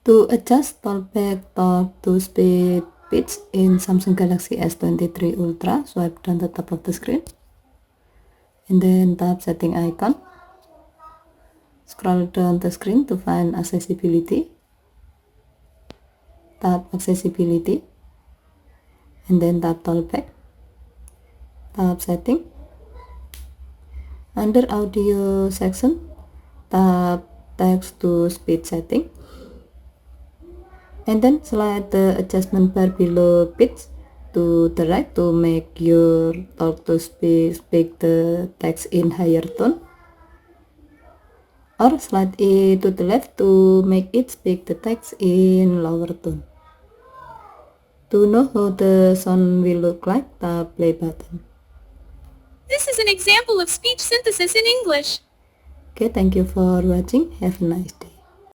To adjust talkback talk to speed pitch in Samsung Galaxy S23 Ultra, swipe down the top of the screen and then tap setting icon. Scroll down the screen to find accessibility. Tap accessibility and then tap talkback. Tap setting. Under audio section, tap text to speed setting. And then slide the adjustment bar below pitch to the right to make your talk to speak the text in higher tone, or slide it to the left to make it speak the text in lower tone. To know how the sound will look like, tap play button. This is an example of speech synthesis in English. Okay, thank you for watching. Have a nice day.